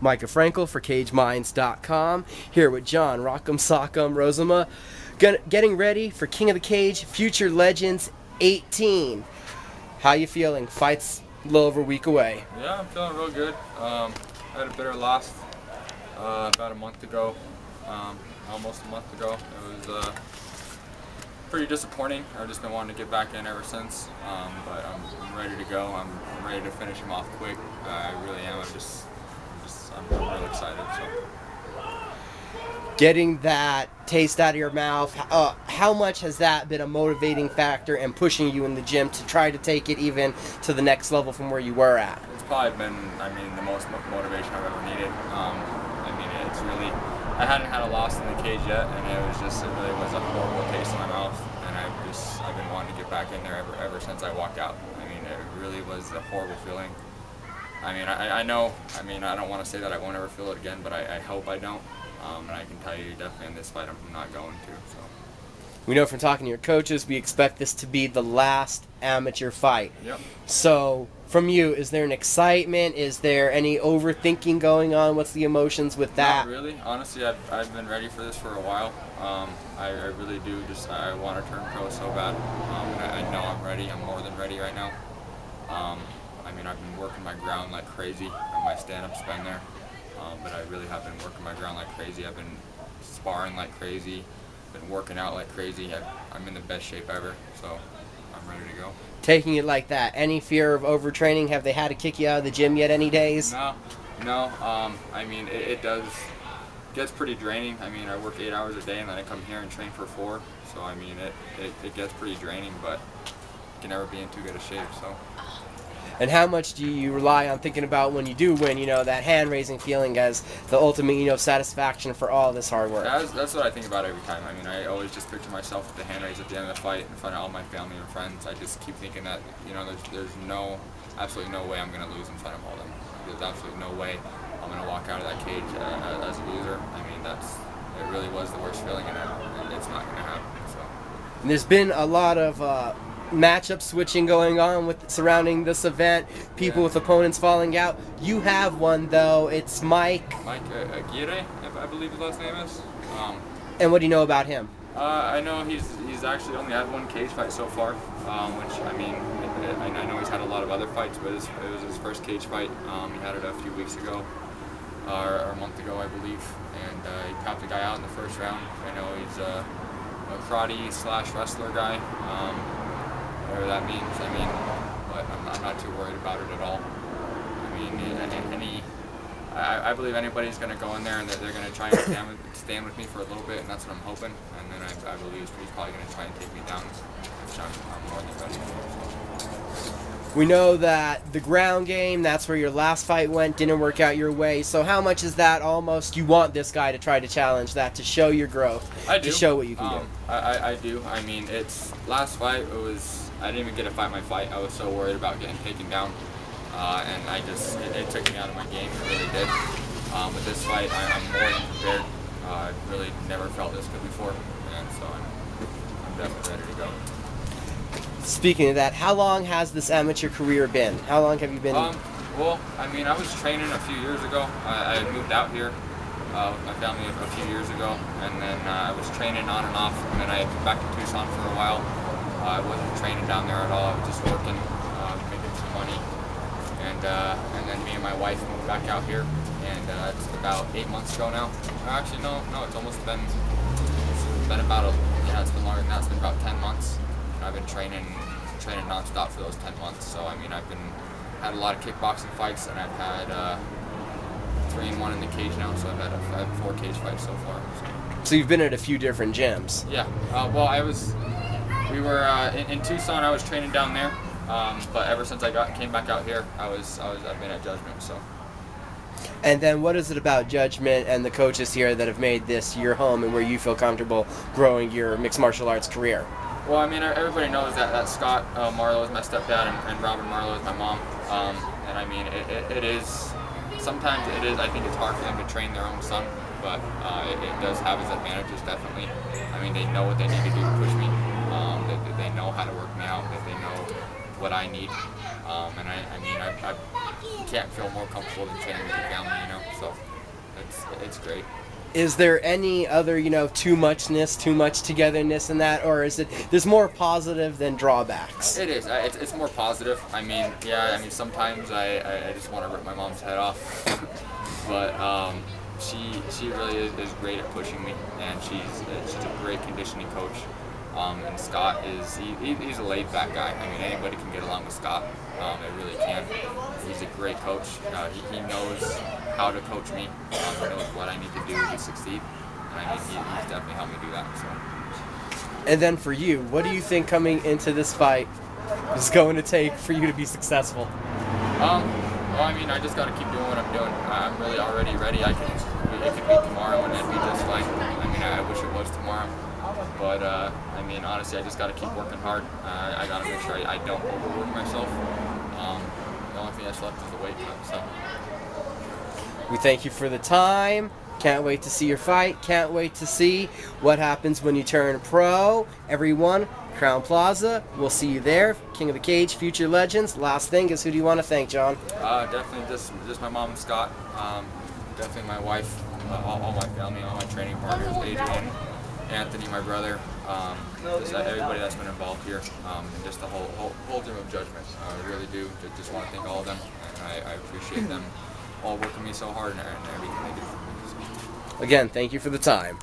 Micah Frankel for CageMinds.com, here with John Rozema, getting ready for King of the Cage Future Legends 18. How you feeling? Fight's a little over a week away. Yeah, I'm feeling real good. I had a bitter loss about a month ago, almost a month ago. It was pretty disappointing. I've just been wanting to get back in ever since, but I'm ready to go. I'm ready to finish him off quick. I really am. I'm really excited. So. Getting that taste out of your mouth, how much has that been a motivating factor and pushing you in the gym to try to take it even to the next level from where you were at? It's probably been, the most motivation I've ever needed. It's really, I hadn't had a loss in the cage yet, and it really was a horrible taste in my mouth, and I've been wanting to get back in there ever since I walked out. It really was a horrible feeling. I know, I don't want to say that I won't ever feel it again, but I hope I don't. And I can tell you definitely in this fight I'm not going to. So. We know from talking to your coaches, we expect this to be the last amateur fight. Yep. So, from you, is there an excitement? Is there any overthinking going on? What's the emotions with that? Not really. Honestly, I've been ready for this for a while. I really do. I want to turn pro so bad. I know I'm ready. I'm more than ready right now. I've been working my ground like crazy, and my stand-up's been there. But I really have been working my ground like crazy. I've been sparring like crazy, been working out like crazy. I'm in the best shape ever, so I'm ready to go. Taking it like that, any fear of overtraining? Have they had to kick you out of the gym yet any days? No. It gets pretty draining. I work 8 hours a day, and then I come here and train for 4. So it gets pretty draining, but you can never be in too good a shape. So. And how much do you rely on thinking about when you do win, that hand-raising feeling as the ultimate, satisfaction for all this hard work? That's what I think about every time. I always just picture myself with the hand raise at the end of the fight in front of all my family and friends. I just keep thinking that, there's absolutely no way I'm going to lose in front of all of them. There's absolutely no way I'm going to walk out of that cage as a loser. It really was the worst feeling, and it's not going to happen. So. And there's been a lot of matchup switching going on surrounding this event, people with opponents falling out. You have one though. It's Mike Aguirre, I believe his last name is. And what do you know about him? I know he's actually only had one cage fight so far, which I know he's had a lot of other fights, but it was his first cage fight. He had it a few weeks ago, or a month ago, I believe, and he popped a guy out in the first round. I know he's a karate/wrestler guy. Whatever that means, but I'm not too worried about it at all. I believe anybody's going to go in there and they're going to try and stand with me for a little bit, and that's what I'm hoping. And then I believe he's probably going to try and take me down, which I'm more than ready for. We know that the ground game, that's where your last fight went, didn't work out your way. So how much is that almost, you want this guy to try to challenge that, to show your growth, I do. To show what you can do? I do. It's last fight, I didn't even get to fight my fight. I was so worried about getting taken down, and it took me out of my game. It really did. With this fight, I'm more than prepared. I've really never felt this good before, and so I'm definitely ready to go. Speaking of that, how long has this amateur career been? How long have you been? I was training a few years ago. I moved out here with my family a few years ago, and then I was training on and off, and then I moved back to Tucson for a while. I wasn't training down there at all. I was just working, making some money, and then me and my wife moved back out here, and it's about 8 months ago now. Actually, no, it's almost been about it's been longer than that. It's been about 10 months. I've been training nonstop for those 10 months. So I've had a lot of kickboxing fights, and I've had 3 and 1 in the cage now. So I've had 4 cage fights so far. So you've been at a few different gyms. Yeah. We were in Tucson. I was training down there, but ever since I came back out here, I've been at Judgement. So. And then what is it about Judgement and the coaches here that have made this your home and where you feel comfortable growing your mixed martial arts career? Well, everybody knows that Scott Marlowe is my stepdad and Robin Marlowe is my mom. It is, sometimes it is, I think it's hard for them to train their own son, but it does have its advantages, definitely. They know what they need to do to push me. They know how to work me out, that they know what I need. And I mean, I can't feel more comfortable than training with your family, you know. So it's great. Is there any other, too muchness, too much togetherness in that, or is it there's more positive than drawbacks? It is. It's more positive. I mean, yeah. I mean, sometimes I just want to rip my mom's head off, but she really is great at pushing me, and she's a great conditioning coach. And Scott he's a laid back guy. I mean, anybody can get along with Scott. They really can. He's a great coach. He knows how to coach me. He knows what I need to do to succeed. And I mean, he's definitely helped me do that. So. And then for you, what do you think coming into this fight is going to take for you to be successful? Well, I mean, I just got to keep doing what I'm doing. I'm really already ready. It could be tomorrow, and it'd be just fine. I mean, I wish it was tomorrow. But, I mean, honestly, I just got to keep working hard. I got to make sure I don't overwork myself. The only thing that's left is the weight cut. So. We thank you for the time. Can't wait to see your fight. Can't wait to see what happens when you turn pro. Everyone, Crowne Plaza. We'll see you there. King of the Cage, future legends. Last thing is, who do you want to thank, John? Definitely just my mom, Scott. Definitely my wife, all my family, all my training partners, Adrian, Anthony, my brother, just everybody that's been involved here, and just the whole team of Judgment. I really do just want to thank all of them, and I appreciate them all working me so hard and everything they do for me. So. Again, thank you for the time.